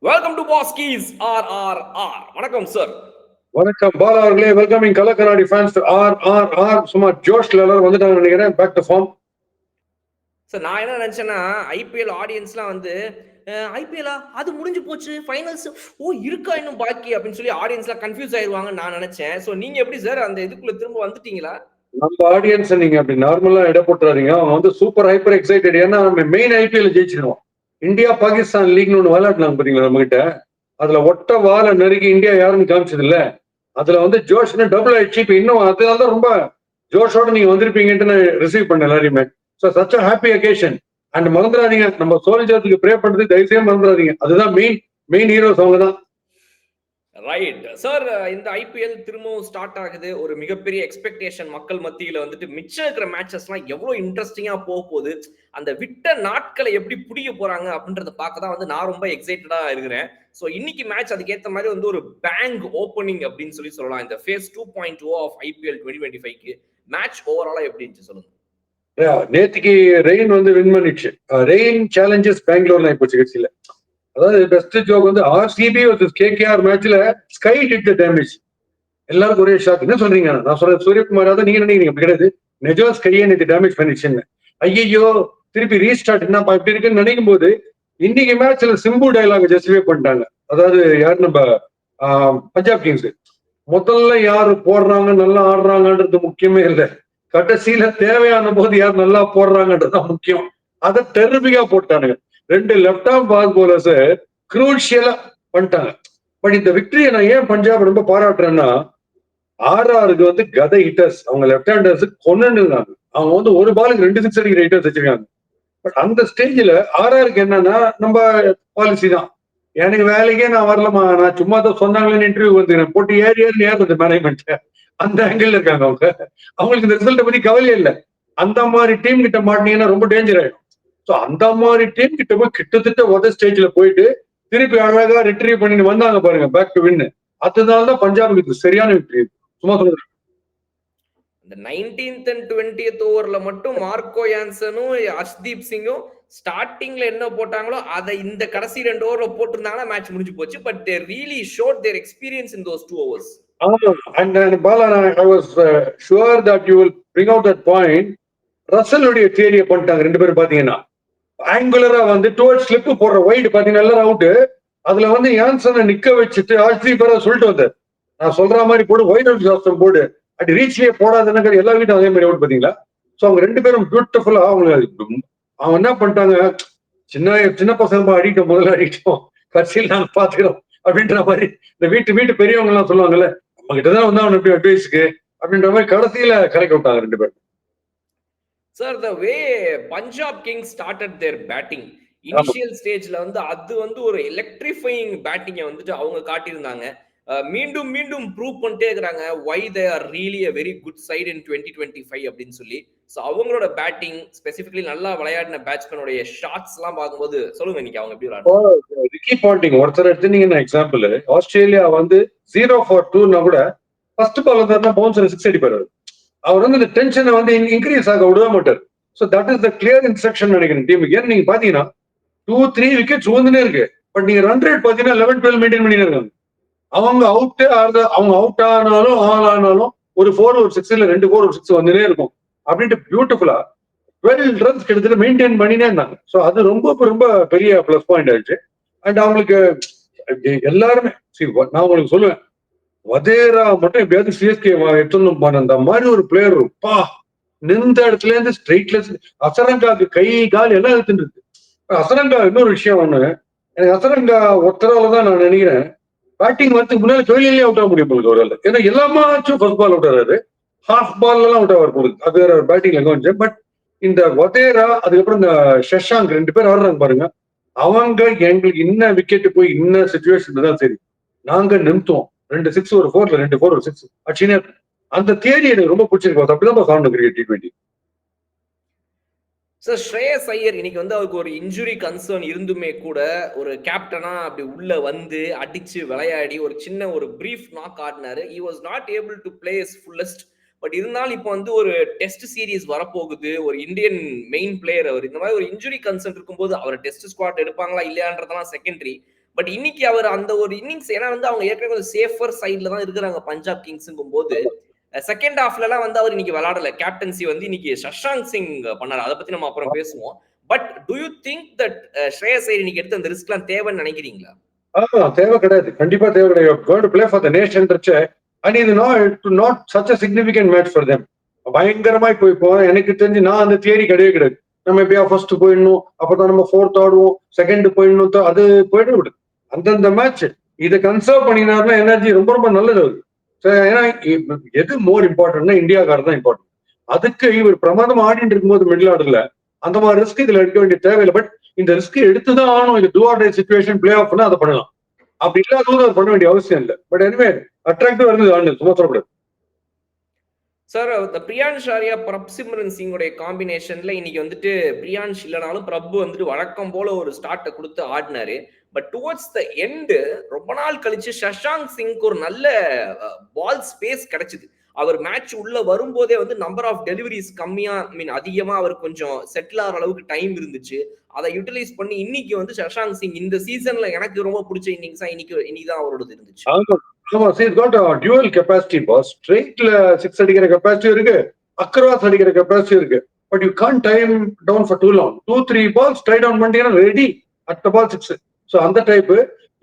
Welcome to பாஸ்கீஸ் RRR. வணக்கம் sir. வணக்கம் பாலா அவர்களே. வெல்கமிங் கலக்கநாடி ஃபேன்ஸ் RRR. சும்மா ஜோஷ்ல எல்லாரும் வந்துட்டாங்க நினைக்கிறேன். Back to form. சார் நான் என்ன நினைச்சேன்னா ஐபிஎல் ஆடியன்ஸ்லாம் வந்து ஐபிஎல்லா அது முடிஞ்சு போச்சு ஃபைனல்ஸ் இருக்கா இன்னும் பாக்கி அப்படின்னு சொல்லி ஆடியன்ஸ்லாம் கன்ஃபியூஸ் ஆயிருவாங்கன்னு நான் நினைச்சேன். ஸோ நீங்க எப்படி சார் அந்த இதுக்குள்ள திரும்ப வந்துட்டீங்களா? நம்ம ஆடியன்ஸ் நீங்க அப்படி நார்மலா இட போட்டுறாதீங்க. அவங்க வந்து சூப்பர் ஹைப்பர் எக்ஸைட்டட். ஏன்னா நம்ம மெயின் ஐபிஎல் ஜெயிச்சிருவோம். இந்தியா பாகிஸ்தான் லீக்னு ஒன்று விளையாடலாம் பாத்தீங்களா நம்ம கிட்ட. அதுல ஒட்ட வாழை நெருக்கி இந்தியா யாருன்னு காமிச்சது இல்ல. அதுல வந்து ஜோஷ்னு டபுள் ஆயிடுச்சு. இப்ப இன்னும் அதனாலதான் ரொம்ப ஜோஷோட நீங்க வந்திருப்பீங்கன்ட்டு நான் ரிசீவ் பண்ண எல்லாரையுமே. So such a happy occasion. And மறந்துடாதீங்க, நம்ம சோல்ஜர்ஸுக்கு ப்ரே பண்றது தயவுசெய்து மறந்துடாதீங்க. அதுதான் மெயின் ஹீரோஸ் அவங்க தான். Right sir. இந்த ஐபிஎல் திரும்பவும் ஸ்டார்ட் ஆகுது. ஒரு மிகப்பெரிய எக்ஸ்பெக்டேஷன் மக்கள் மத்தியில வந்துட்டு மிச்சம் இருக்கிற மேட்சஸ்லாம் எவ்வளவு இன்ட்ரெஸ்டிங்கா போகுது, அந்த விட்ட நாட்களை எப்படி பிடிக்க போறாங்க அப்படின்றத பார்க்க தான் வந்து நான் ரொம்ப எக்ஸைட்டடா இருக்கிறேன். ஸோ இன்னைக்கு மேட்ச் அதுக்கேற்ற மாதிரி வந்து ஒரு பேங்க் ஓப்பனிங் அப்படின்னு சொல்லலாம். இந்த ஃபேஸ் 2.0 ஆஃப் ஐபிஎல் 2025க்கு மேட்ச் ஓவராலா எப்படி இருந்துச்சு சொல்லுங்க. நேத்திக்கு ரெயின் வந்து வின் பண்ணிச்சு. ரெயின் சேலஞ்சஸ் பெங்களூர்ல போச்சு கட்சியில. அதாவது பெஸ்ட் ஜோக் வந்து ஆர்சிபி வர்சஸ் கேகேஆர் மேட்ச்ல ஸ்கை டிட் தி டேமேஜ். எல்லாருக்கும் ஒரே ஷாக். என்ன சொல்றீங்க? நான் சொல்றேன் சூரியகுமார் யாதவ் நீங்க நினைக்கிறீங்க கிடையாது. நிஜம் ஸ்கையே நேற்று டேமேஜ் பண்ணிச்சுன்னு. ஐயோ திருப்பி ரீஸ்டார்ட் என்ன இப்படி இருக்குன்னு நினைக்கும் போது இன்னைக்கு மேட்ச்ல சிம்பு டைலாக் ஜஸ்டிஃபை பண்ணிட்டாங்க. அதாவது யார் நம்ம பஞ்சாப் கிங்ஸ் முதல்ல யாரு போடுறாங்க நல்லா ஆடுறாங்கன்றது முக்கியமே இல்லை. கடைசியில தேவையான போது யார் நல்லா போடுறாங்கன்றதுதான் முக்கியம். அதை டெர்பிகா போட்டானுங்க. 2 லெப்ட் ஆர்ம் ஃபாஸ்ட் பவுலர்ஸ் குரூஷியலா பண்ணிட்டாங்க. பட் இந்த விக்டரியை நான் ஏன் பஞ்சாப் ரொம்ப பாராட்டுறேன்னா, ஆர்ஆருக்கு வந்து கதை ஹிட்டர்ஸ், அவங்க லெப்ட் ஹேண்டர்ஸ் கொண்டுருந்தாங்க. அவங்க வந்து ஒரு பாலுக்கு 2 6 அடிக்கிற ஹிட்டர்ஸ் வச்சிருக்காங்க. பட் அந்த ஸ்டேஜ்ல ஆர்ஆருக்கு என்னன்னா நம்ம பாலிசி தான். எனக்கு வேலைக்கே நான் வரலமா, நான் சும்மா தான் சொன்னாங்களேன்னு இன்டர்வியூ வந்துக்கிறேன் போட்டு ஏறி கொஞ்சம் மேனேஜ்மெண்ட் அந்த ஆங்கிள் இருக்காங்க. அவங்களுக்கு இந்த ரிசல்ட்டை பத்தி கவலையே இல்லை. அந்த மாதிரி டீம் கிட்ட மாட்டினீங்கன்னா ரொம்ப டேஞ்சர் ஆயிடும். ஸோ அந்த மாதிரி டீம் கிட்ட போய் கிட்டத்தட்ட ஸ்டேஜ்ல போயிட்டு திருப்பி அழகா ரிட்ரீவ் பண்ணிட்டு வந்தாங்க பாருங்க, பேக் டு வின். அதனாலதான் பஞ்சாபுக்கு சரியான விக்டரி. சும்மா சொல்றேன். இந்த 19th and 20th ஓவர்ல மட்டும் மார்க்கோ யான்சனும் ஹர்ஷ்தீப் சிங்கும் ஸ்டார்டிங்ல என்ன போட்டாங்களோ அதை இந்த கடைசி 2 ஓவர்ல போட்டிருந்தாங்கன்னா மேட்ச் முடிஞ்சு போச்சு. But they really showed their experience in those 2 hours. And Bala, I was sure that you will bring out that point. ரசலுடைய தியரியை பண்ணிட்டாங்க 2 பேரும். பாத்தீங்கன்னா ஆங்குலரா வந்து டுவர்ட் ஸ்லிப் போடுற வைடு பாத்தீங்கன்னா எல்லாரும் அவுட்டு. அதுல வந்து யான்சனை நிக்க வச்சுட்டு ஹர்ஷ்தீப் சொல்லிட்டு வந்தார், நான் சொல்ற மாதிரி போடு, ஒயிட் அவுட் சாஸ்திரம் போடு, அப்படி ரீச்லயே போடாதுன்னு எல்லா வீட்டும் அதே மாதிரி அவுட் பாத்தீங்களா. சோ அவங்க 2 பேரும் பியூட்டிஃபுல்லா அவங்க என்ன பண்ணிட்டாங்க, சின்ன பசங்க அடிக்கும் முதல்ல அடிக்கும், கட்சியில் நாங்க பாத்துக்கிறோம் அப்படின்ற மாதிரி இந்த வீட்டு பெரியவங்க எல்லாம் சொல்லுவாங்கல்ல, நம்ம கிட்டதான் வந்து அவன் எப்படி அட்வைஸுக்கு அப்படின்ற மாதிரி கடைசியில கலக்கி விட்டாங்க 2 பேரும். Sir, the way Punjab Kings started their batting initial stageல வந்து அது வந்து ஒரு எலக்ட்ரிஃபைங் பேட்டிங்கை வந்துட்டு அவங்க காட்டியிருந்தாங்க. மீண்டும் மீண்டும் ப்ரூவ் பண்ணிட்டே இருக்கிறாங்க why they are really a very good side in 2025 அப்படின்னு சொல்லி. ஸோ அவங்களோட பேட்டிங் ஸ்பெசிஃபிக்கலி நல்லா விளையாடின பேட்ஸ்மேனோட ஷாட்ஸ் எல்லாம் பார்க்கும்போது சொல்லுங்க இன்னைக்கு அவங்க எப்படி விளையாடுறாங்க. ரிக்கி பாண்டிங் ஒருத்தர் எடுத்துனீங்கன்னா எக்ஸாம்பிள், ஆஸ்திரேலியா வந்து 0 for 2னா கூட ஃபர்ஸ்ட் பால் வந்து பவுன்சர் 6 அடிப்பாரு. அவர் வந்து இந்த டென்ஷனை வந்து இன்க்ரீஸ் ஆக விடவே மாட்டார். So that is the clear instruction நினைக்கிறேன் டீமுக்கு. ஏன்னா நீங்க பாத்தீங்கன்னா 2-3 விக்கெட்ஸ் வந்துனே இருக்கு. பட் நீங்க ரன் ரேட் பாத்தீங்கன்னா 11-12 மெயின்டைன் பண்ணிட்டு இருக்காங்க. அவங்க அவுட் ஆனாலும் ஆல் ஆனாலும் ஒரு 4 ஒரு 6 இல்ல 2 4 ஒரு 6 வந்துனே இருக்கும் அப்படின்ட்டு பியூட்டிஃபுல்லா 12 ரன்ஸ் கிட்டத்தட்ட மெயின்டைன் பண்ணினே இருந்தாங்க. ஸோ அது ரொம்ப ரொம்ப பெரிய பிளஸ் பாயிண்ட் ஆயிடுச்சு. அண்ட் அவங்களுக்கு எல்லாருமே நான் உங்களுக்கு சொல்லுவேன், வதேரா மட்டும் எப்படியாவது சிஎஸ்கே எடுத்துன்னு போன அந்த மாதிரி ஒரு பிளேயர் பா, நின்ற இடத்துல இருந்து ஸ்ட்ரெயிட்லெஸ். அசரங்காக்கு கை கால் எல்லாம் எடுத்துட்டு இருக்கு. அசரங்கா இன்னொரு விஷயம் ஒண்ணு, எனக்கு அசரங்கா ஒருத்தராலதான் நான் நினைக்கிறேன் பேட்டிங் வரதுக்கு முன்னாடி தொழிலே அவுட் ஆக முடியும் போகுது ஒரு ஆள். ஏன்னா எல்லாமாச்சும் ஃபர்ஸ்ட் பால் அவுட் ஆறாரு, ஹாஃப் பால் எல்லாம் அவுட் ஆக போகுது. அது வேற பேட்டிங் எங்க. பட் இந்த வதேரா அதுக்கப்புறம் இந்த ஷஷாங்க் 2 பேர் ஆடுறாங்க பாருங்க, அவங்க எங்களுக்கு இன்ன விக்கெட் போய் இன்ன சுச்சுவேஷன் தான் சரி நாங்க நிறுத்துவோம். 2 6 ஒரு 4 2 4 ஒரு 6 அச்சினே. அந்த தேதி எனக்கு ரொம்ப பிடிச்சிருக்கு. அப்படிதான் சாப்பிடும் கிரிக்கெட் T20. சார், ஸ்ரேயஸ் ஐயர் இன்னைக்கு வந்து அவருக்கு ஒரு இன்ஜுரி கன்சர்ன் இருந்துமே கூட ஒரு கேப்டனா அப்படி உள்ள வந்து அடிச்சு விளையாடி ஒரு சின்ன ஒரு பிரீஃப் நாக் ஆடினாரு. he was not able to play his fullest. But இருந்தாலும் இப்போ வந்து ஒரு டெஸ்ட் சீரீஸ் வரப்போகுது, ஒரு இந்தியன் மெயின் பிளேயர் அவர். இந்த மாதிரி ஒரு இன்ஜுரி கன்சர்ன் இருக்கும்போது அவர் டெஸ்ட் ஸ்குவாட் எடுப்பாங்களா இல்லையான்றதெல்லாம் செகண்டரி. பட் இன்னைக்கு அவர் அந்த ஒரு இன்னிங்ஸ் ஏன்னா வந்து அவங்க ஏற்கனவே கொஞ்சம் சேஃபர் சைட்ல தான் இருக்கிறாங்க பஞ்சாப் கிங்ஸுங்கும் போது செகண்ட் ஹாஃப்ல எல்லாம் வந்து அவர் இன்னைக்கு விளையாடல. கேப்டன்சி வந்து இன்னைக்கு சஷாங்க் சிங் பண்ணாரு. அதை பத்தி நம்ம அப்புறம் பேசுவோம். But do you think that Shreyas Iyer இன்னைக்கு எடுத்த அந்த ரிஸ்க்லாம் தேவைன்னு நினைக்கிறீங்களா? தேவை கிடையாது, கண்டிப்பா தேவை கிடையாது. going to play for the nation and இது not such a significant match for them. பயங்கரமா இப்போ எனக்கு தெரிஞ்சு நான் அந்த தியரி கிடையவே கிடையாது. நம்ம எப்படியா ஃபர்ஸ்ட் போயிடணும், அப்பதான் நம்ம ஃபோர்த் ஆடுவோம், செகண்ட் போயிடணும், அது போயிட்டு விடு. அந்தந்த மேட்ச் இதை கன்சர்வ் பண்ணினாருன்னா எனர்ஜி ரொம்ப ரொம்ப நல்லது அவரு. ஏன்னா எது மோர் இம்பார்ட்டன்ட்னா இந்தியாக்காரர் தான் இம்பார்ட்டன்ட். அதுக்கு இவர் பிரமாதம் ஆடிட்டு இருக்கும்போது மிடில் ஆர்டர்ல அந்த மாதிரி ரிஸ்க் இதுல எடுக்க வேண்டிய தேவையில்லை. பட் இந்த ரிஸ்க் எடுத்துதான் ஆகணும். இது do or die situation play off அதை பண்ணலாம். அப்படி இல்லாதவங்க அதை பண்ண வேண்டிய அவசியம் இல்லை. பட் எனிவே அட்ராக்டிவா இருந்தது ஆண்டு, சும்மா சொல்லக்கூடாது. சார் பிரியான்ஷ் ஆர்யா பிரப்சிம்ரன் சிங்கோடைய காம்பினேஷன்ல இன்னைக்கு வந்துட்டு பிரியான்ஷ் இல்லைனாலும் பிரபு வந்துட்டு வழக்கம் போல ஒரு ஸ்டார்ட்டை கொடுத்து ஆடினாரு. பட் டுவர்ட்ஸ் த எண்டு ரொம்ப நாள் கழிச்சு சஷாங்க் சிங்க்கு ஒரு நல்ல பால் ஸ்பேஸ் கிடைச்சது. அவர் மேட்ச் உள்ள வரும்போதே வந்து நம்பர் ஆஃப் டெலிவரிஸ் கம்மியா அதிகமா அவர் கொஞ்சம் செட்டில் ஆகிற அளவுக்கு டைம் இருந்துச்சு. அதை யூட்டிலைஸ் பண்ணி இன்னைக்கு வந்து சஷாங்க் சிங் இந்த சீசன்ல எனக்கு ரொம்ப பிடிச்ச இன்னிங்ஸா இன்னைக்கு தான் அவரோடது இருந்துச்சு. ஆமா, see he's got a dual capacity boss. ஸ்ட்ரைட்ல 6 அடிக்கிற கெபாசிட்டி இருக்கு, அக்ராஸ் அடிக்கிற கெபாசிட்டி இருக்கு. But you can't time down for too long. 2-3 balls try down பண்ணிட்டீங்கன்னா ரெடி அட் பால் 6. ஸோ அந்த டைப்.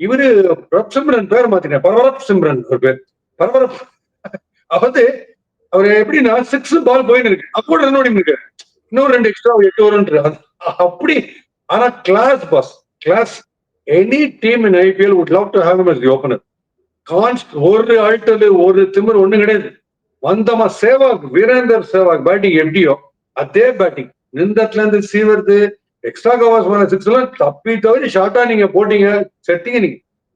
இவரு பிரப்சிம்ரன் பேர் மாத்தினேன், பரவரப் சிம்ரன் ஒரு பேர், பரவரப். வந்து அவர் எப்படின்னா 6 பால் போயின்னு இருக்கு, அப்போ ரன் ஓடி இருக்கு, இன்னும் 2 எக்ஸ்ட்ரா 8 ஓவர் அப்படி. ஆனா class boss, class. Any team in IPL would love to have him as the opener. ஒரு அல்டல் ஒரு திமிர் ஒண்ணு கிடையாது. வந்தமா சேவாக், வீரேந்தர் சேவாக் பேட்டிங் எப்படியோ அதே பேட்டிங். நின்றத்துல இருந்து சீவர்து எக்ஸ்ட்ரா கவர்ஸ் மேல 6 எல்லாம் தப்பி தவிர ஷார்ட்டா நீங்க போட்டீங்க, செட்டிங்க.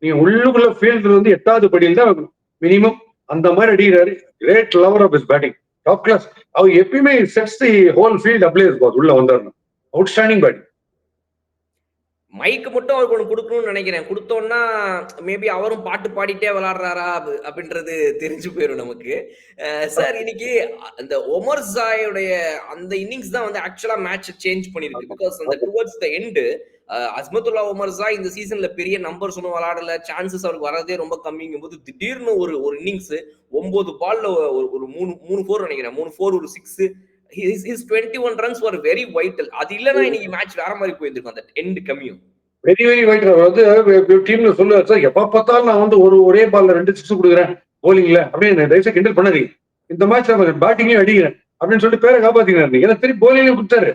நீங்க உள்ளுக்குள்ள ஃபீல்டு வந்து 8வது படியில் தான் மினிமம். அந்த மாதிரி அடிக்கிறாரு. Great lover of his batting, top class. அவர் எப்பயுமே sets the whole field applause boss உள்ள வந்தாருன்னா. Outstanding batting. மைக்கு மட்டும் அவருக்கு ஒன்று கொடுக்கணும்னு நினைக்கிறேன். கொடுத்தோம்னா மேபி அவரும் பாட்டு பாடிட்டே விளையாடுறாரா அப்படின்றது தெரிஞ்சு போயிடும் நமக்கு. சார் இன்னைக்கு அந்த ஒமர் ஜாயோடைய அந்த இன்னிங்ஸ் தான் வந்து ஆக்சுவலா மேட்ச் சேஞ்ச் பண்ணிருக்கு. பிகாஸ் அந்த towards the end Azmatullah Omarzai இந்த சீசன்ல பெரிய நம்பர்ஸ் ஒன்றும் விளையாடல, சான்சஸ் அவருக்கு வரதே ரொம்ப கம்மிங்கும் போது திடீர்னு ஒரு இன்னிங்ஸ் 9 பால்ல ஒரு 3 4 நினைக்கிறேன், 3 4 ஒரு 6. His 21 runs were very vital. அது இல்லனா இன்னைக்கு மேட்ச் வேற மாதிரி போயிருக்கும். அந்த எண்ட் கம்மியும் வெரி வெரி வைட்டல். வந்து டீம்ல சொல்லுவார் சார், எப்ப பார்த்தாலும் நான் வந்து ஒரே பால்ல 2 6 கொடுக்குறேன் போலிங்ல அப்படின்னு தயவுசெய்து கிண்டல் பண்ணாதீங்க. இந்த மேட்ச் பேட்டிங்லயும் அடிக்கிறேன் அப்படின்னு சொல்லிட்டு பேரை காப்பாத்தினாரு. ஏன்னா திருப்பி போலிங்லயும் கொடுத்தாரு.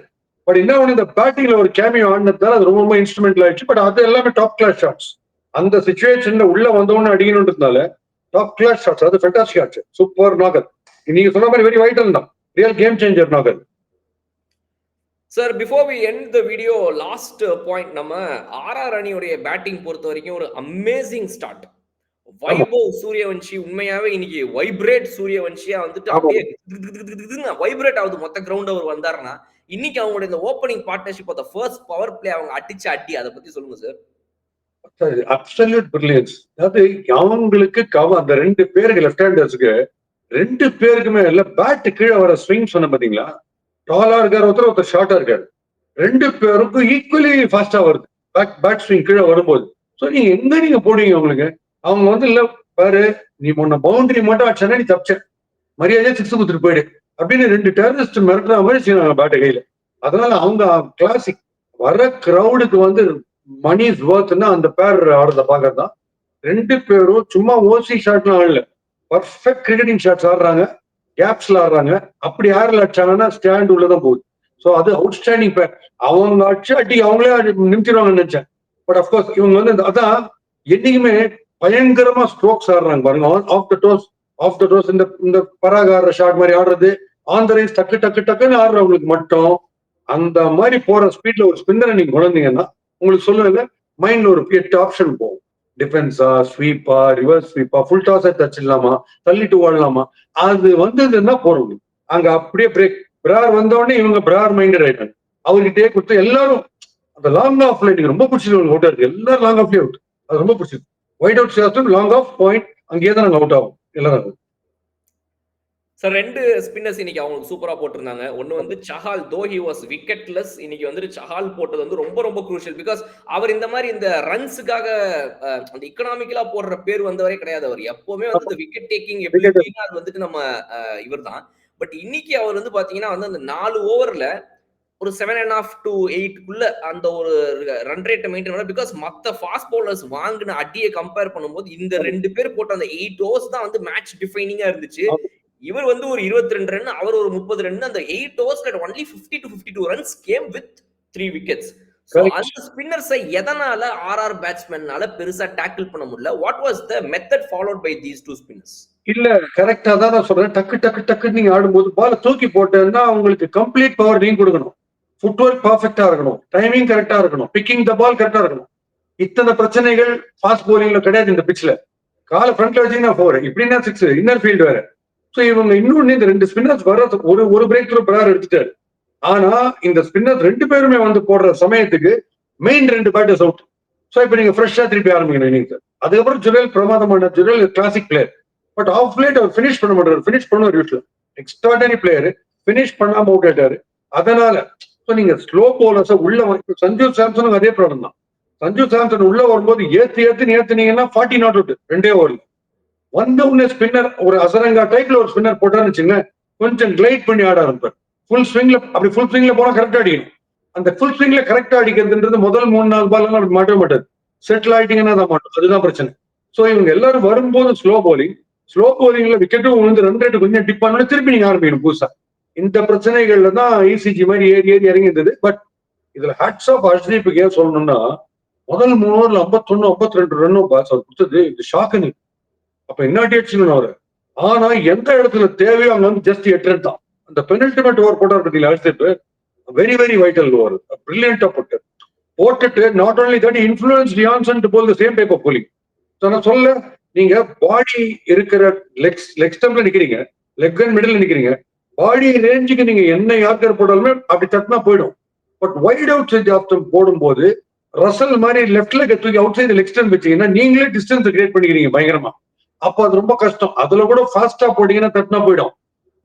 பட் என்ன ஒண்ணு, இந்த பேட்டிங்ல ஒரு கேமியோ ஆடினதால அது ரொம்ப இன்ஸ்ட்ருமெண்டல் ஆயிடுச்சு. பட் அது எல்லாமே டாப் கிளாஸ் ஷாட்ஸ். அந்த சிச்சுவேஷன்ல உள்ள வந்தவொன்னு அடிக்கணும்ன்றதுனால டாப் கிளாஸ் ஷாட்ஸ், அது ஃபென்டாஸ்டிக் ஷாட்ஸ், சூப்பர் நாகர். நீங்க சொன்ன மாதிரி வெரி வைட்டல் தான், ரியல் கேம் சேஞ்சர் நாகர். Sir before we end the video, last point, நம்ம ஆர்ஆர் அணியோடைய பேட்டிங் பொறுத்த வரைக்கும் ஒரு அமேசிங் ஸ்டார்ட். வைபவ் சூரியவன்ஷி உண்மையாவே இன்னைக்கு வைப்ரேட் சூரியவன்ஷியா வந்துட்டு அப்படியே வைப்ரேட் ஆகுது மொத்த கிரவுண்ட். அவர் வந்தாருன்னா இன்னைக்கு அவங்களுடைய இந்த opening partnership of the first power play அவங்க அடிச்ச அடி, அதை பத்தி சொல்லுங்க சார். Absolute brilliance. அதாவது அவங்களுக்கு அந்த 2 பேருக்கு லெஃப்ட் ஹேண்டர்ஸ்க்கு 2 பேருக்குமே இல்ல பேட் கீழே வர ஸ்விங் சொன்ன பாத்தீங்களா. டாலா இருக்காரு ஒருத்தர் ஷார்ட்டா இருக்காரு. 2 பேருக்கும் ஈக்குவலி ஃபாஸ்டா வருது பேட் ஸ்விங் கீழே வரும்போது. சோ நீங்க எங்க நீங்க போடுவீங்க உங்களுக்கு? அவங்க வந்து இல்ல பாரு, நீ முன்ன பவுண்டரி மட்டும் ஆச்சுன்னா நீ தப்பிச்ச, மரியாதையா 6 கொடுத்துட்டு போயிடு அப்படின்னு 2 டெரரிஸ்ட் மிரட்டுற மாதிரி செய்யறாங்க பேட்டை கையில. அதனால அவங்க கிளாசிக். வர கிரௌடுக்கு வந்து மணி இஸ் வர்த்னா அந்த பேர் ஆடுறத பாக்கறதுதான். 2 பேரும் சும்மா ஓசி ஷாட்லாம் ஆடல, பர்ஃபெக்ட் கிரிக்கெட்டிங் ஷாட்ஸ் ஆடுறாங்க, கேப்ஸ்ல ஆடுறாங்க. அப்படி யாரில் அடிச்சாங்கன்னா ஸ்டாண்ட் உள்ளதான் போகுது. ஸோ அது அவுட்ஸ்டாண்டிங் பேர். அவங்க அடிச்சு அவங்களே நிமிச்சிருவாங்கன்னு நினைச்சேன். பட் அப்கோர்ஸ் இவங்க வந்து அதான் என்னைக்குமே பயங்கரமா ஸ்ட்ரோக்ஸ் ஆடுறாங்க பாருங்க. ஆஃப் த டோஸ் இந்த பராக் ஆடுற ஷாட் மாதிரி ஆடுறது, ஆன் த ரைஸ் டக்கு டக்கு டக்குன்னு ஆடுறவங்களுக்கு மட்டும் அந்த மாதிரி போற ஸ்பீட்ல ஒரு ஸ்பின்னரை நீங்க குழந்தீங்கன்னா உங்களுக்கு சொல்லுங்க, மைண்ட்ல ஒரு 8 ஆப்ஷன் போகும். டிஃபென்ஸா, ஸ்வீப்பா, ரிவர்ஸ் ஸ்வீப்பா, ஃபுல் டாஸ் தச்சிடலாமா, தள்ளிட்டு ஓடலாமா. அது வந்ததுன்னா போறோம். அங்க அப்படியே பிரேக். பிரார் வந்தோடனே இவங்க பிரார் மைண்டட் ஆயிட்டாங்க. அவர்கிட்டயே கொடுத்து எல்லாரும் அந்த லாங் ஆஃப்ல எனக்கு ரொம்ப பிடிச்சது. அவுட் இருக்கு, எல்லாரும் லாங் ஆஃப்லயே அவுட். அது ரொம்ப பிடிச்சது. ஒயிட் அவுட் சேர்த்து லாங் ஆஃப் பாயிண்ட், அங்கேயே தான் நாங்க அவுட் ஆகும் எல்லாரும். சார் 2 ஸ்பின்னர்ஸ் இன்னைக்கு அவங்களுக்கு சூப்பரா போட்டிருந்தாங்க. ஒண்ணு வந்து Chahal, though he was wicketless. இன்னைக்கு வந்துட்டு சஹால் போட்டது வந்து ரொம்ப ரொம்ப குரூஷியல். பிகாஸ் அவர் இந்த மாரி இந்த ரன்ஸுக்காக அந்த எக்கனாமிக்கலா போடுற பேர் வந்தவரே கிடையாது. அவர் எப்பவுமே வந்து இந்த விக்கெட் டேக்கிங் விக்கெட் எபிலிட்டினா அது வந்துட்டு நம்ம இவர்தான். பட் இன்னைக்கு அவர் வந்து பாத்தீங்கன்னா வந்து அந்த 4 ஓவர்ல ஒரு 7.5 to 8க்குள்ள அந்த ஒரு ரன் ரேட்ட மெயின்டைன் பண்ண. பிகாஸ் மத்த ஃபாஸ்ட் பவுலர்ஸ் வாங்குன அடிய கம்பேர் பண்ணும்போது இந்த 2 பேர் போட்ட அந்த 8 ஓவர்ஸ் தான் வந்து மேட்ச் டிஃபைனிங்கா இருந்துச்சு. இவர் வந்து ஒரு 22 ரன், அவர் ஒரு 30 ரன். அந்த 8 ஓவர்ஸ்ல only 50 to 52 runs came with 3 wickets. So அந்த ஸ்பின்னர்ஸை எதனால ஆர்ஆர் பேட்ஸ்மேனால பெருசா டேக்கிள் பண்ண முடியல? What was the method followed by these two spinners? இல்ல கரெக்டா தான் நான் சொல்றேன். டக்கு டக்கு டக்கு நீங்க ஆடும்போது பால தூக்கி போட்டேன்னா உங்களுக்கு கம்ப்ளீட் பவர் நீங்க கொடுக்கணும். ஃபுட்வொர்க் பர்ஃபெக்டா இருக்கணும், டைமிங் கரெக்டா இருக்கணும், பிக்கிங் த பால் கரெக்டா இருக்கணும். இத்தனை பிரச்சனைகள் ஃபாஸ்ட் போலிங்ல கிடையாது இந்த பிட்ச்ல. கால ஃப்ரண்ட்ல வச்சீங்கன்னா 4, இப்படின்னா 6, இன்னர் ஃபீல்டு வேற. சோ இவங்க இன்னொன்னு இந்த 2 ஸ்பின்னர்ஸ் வர ஒரு பிரேக் த்ரூ பிரார் எடுத்துட்டாரு. ஆனா இந்த ஸ்பின்னர்ஸ் 2 பேருமே வந்து போடுற சமயத்துக்கு மெயின் 2 பேட்டர்ஸ் அவுட். சோ இப்ப நீங்க ஃப்ரெஷ்ஷா திருப்பி ஆரம்பிக்கணும் இன்னிங்ஸ். அதுக்கப்புறம் ஜுரேல் பிரமாதமான Jurel classic player. But of late அவர் பினிஷ் பண்ண மாட்டாரு. பினிஷ் பண்ண ஒரு எக்ஸ்ட்ராடனரி பிளேயர், பினிஷ் பண்ணாம அவுட் ஆயிட்டாரு. அதனால நீங்க ஸ்லோ போலர்ஸ் உள்ள சஞ்சு சாம்சனும் அதே ப்ராப்ளம் தான். சஞ்சு சாம்சன் உள்ள வரும்போது ஏத்துனீங்கன்னா 40 நாட் அவுட் 2 ஓவர்ல. வந்த உடனே ஸ்பின்னர் ஒரு அசரங்கா டைப்ல ஒரு ஸ்பின்னர் போட்டான்னு வச்சுங்க, கொஞ்சம் கிளைட் பண்ணி ஆட ஆரம்பிப்பார். ஃபுல் ஸ்விங்ல அப்படி ஃபுல் ஸ்விங்ல போனா கரெக்டா அடிக்கணும். அந்த ஃபுல் ஸ்விங்ல கரெக்டா அடிக்கிறதுன்றது முதல் 3-4 பால் அப்படி மாட்டவே மாட்டாது. செட்டில் ஆயிட்டீங்கன்னா தான் மாட்டோம். அதுதான் பிரச்சனை. சோ இவங்க எல்லாரும் வரும்போது ஸ்லோ போலிங்ல விக்கெட்டும் விழுந்து ரன் ரேட் கொஞ்சம் டிப் பண்ணா திருப்பி நீங்க ஆரம்பிக்கணும் புதுசா. இந்த பிரச்சனைகள்ல தான் இசிஜி மாதிரி ஏறி இறங்கி இருந்தது. பட் இதுல ஹேட்ஸ் ஆஃப் ஹர்ஷ்தீப்புக்கு ஏன் சொல்லணும்னா, முதல் 3 ஓவர்ல 51, 52 ரன்னும் பாஸ் அவர் கொடுத்தது இது ஷாக்குன்னு. அப்ப என்ன அடிச்சுக்கணும் அவரு. ஆனா எந்த இடத்துல தேவையோ அங்க வந்து ஜஸ்ட் 8 ரன் தான். அந்த பெனல்டிமேட் ஓவர் போட்டார் பார்த்தீங்களா Harshdeep, very very vital over, பிரில்லியண்டா போட்டுட்டு not only that influence Johnson to bowl the same type of bowling. நான் சொல்ல, நீங்க பாடி இருக்கிற லெக் ஸ்டம்ப்ல நிக்கிறீங்க, லெக் அண்ட் மிடில் நிக்கிறீங்க, பாடி ரேஞ்சுக்கு நீங்க என்ன யார்கர் போட்டாலுமே அப்படி தட்டினா போயிடும். But wide outside off போடும்போது ரசல் மாதிரி லெஃப்ட்ல தூக்கி அவுட் சைடு லெக் ஸ்டம்ப் வச்சீங்கன்னா நீங்களே டிஸ்டன்ஸ் கிரியேட் பண்ணிக்கிறீங்க பயங்கரமா. அப்போ அது ரொம்ப கஷ்டம். அதுல கூட ஃபாஸ்டா போட்டீங்கன்னா தட்டினா போயிடும்.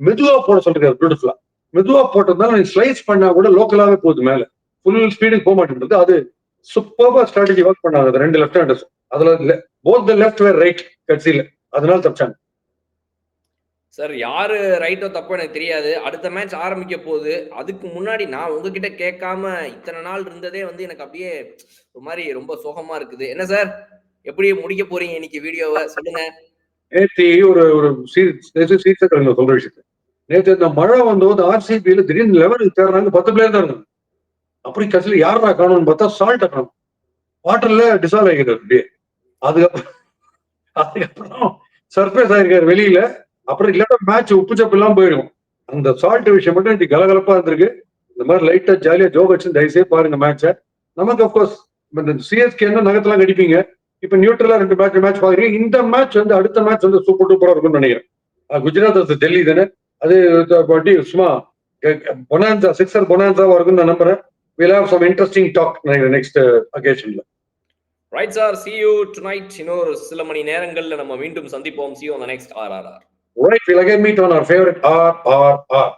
மெதுவா போட சொல்றாரு பியூட்டிஃபுல்லா. மெதுவா போட்டதுனால நீங்க ஸ்லைஸ் பண்ணா கூட லோக்கலாவே போகுது மேல, ஃபுல் ஸ்பீடுக்கு போக மாட்டேன்றது. அது சூப்பர்பா ஸ்ட்ராட்டஜி ஒர்க் பண்ணாங்க 2 லெஃப்ட் ஹேண்டர்ஸ். அதுல both the left were right கட்சியில, அதனால தப்பிச்சாங்க. சார் யாரு ரைட்டோ தப்போ எனக்கு தெரியாது. அடுத்த மேட்ச் ஆரம்பிக்க போகுது. அதுக்கு முன்னாடி நான் உங்ககிட்ட கேட்காம இத்தனை நாள் இருந்ததே வந்து எனக்கு அப்படியே ஒரு மாதிரி ரொம்ப சோகமா இருக்குது. என்ன சார், எப்படி முடிக்க போறீங்க இன்னைக்கு வீடியோவை சொல்லுங்க. நேற்று ஒரு சொல்ற விஷயத்த, நேற்று இந்த மழை வந்தபோது ஆர்சிபியில திடீர்னு 11 தேர்றாங்க, 10 பிளேயர் தான் இருக்காங்க. அப்படி கட்சியில யாரா காணும்னு பார்த்தா சால்ட் காணும். வாட்டர்ல டிசால்வ் ஆகிக்கிறார் அப்படியே. அதுக்கப்புறம் சர்ப்ரைஸ் ஆயிருக்காரு வெளியில. அப்புறம் இல்லாட்ட மேட்ச் உப்பு சப்பு எல்லாம் போயிடும். அந்த சால்ட் விஷயம் மட்டும் இன்னைக்கு கலகலப்பா இருந்திருக்கு. இந்த மாதிரி லைட்டா ஜாலியா ஜோக் வச்சு தயவுசெய்து பாருங்க மேட்ச. நமக்கு அப்கோர்ஸ் இந்த சிஎஸ்கே நகத்தெல்லாம் கடிப்பீங்க. இப்ப நியூட்ரலா 2 மேட்ச் பாக்குறீங்க. இந்த மேட்ச் வந்து அடுத்த மேட்ச் வந்து சூப்பர் டூப்பரா இருக்கும்னு நினைக்கிறேன். குஜராத் வர்சஸ் டெல்லி தானே அது. சும்மா பொனான்சா, சிக்ஸர் பொனான்சாவா இருக்கும்னு நான் நம்புறேன். we'll have some interesting talk next occasionல. Right sir, see you tonight. இன்னொரு சில மணி நேரங்கள்ல நம்ம மீண்டும் சந்திப்போம். See you on the next RRR. Right, we'll again meet on our favorite RRR.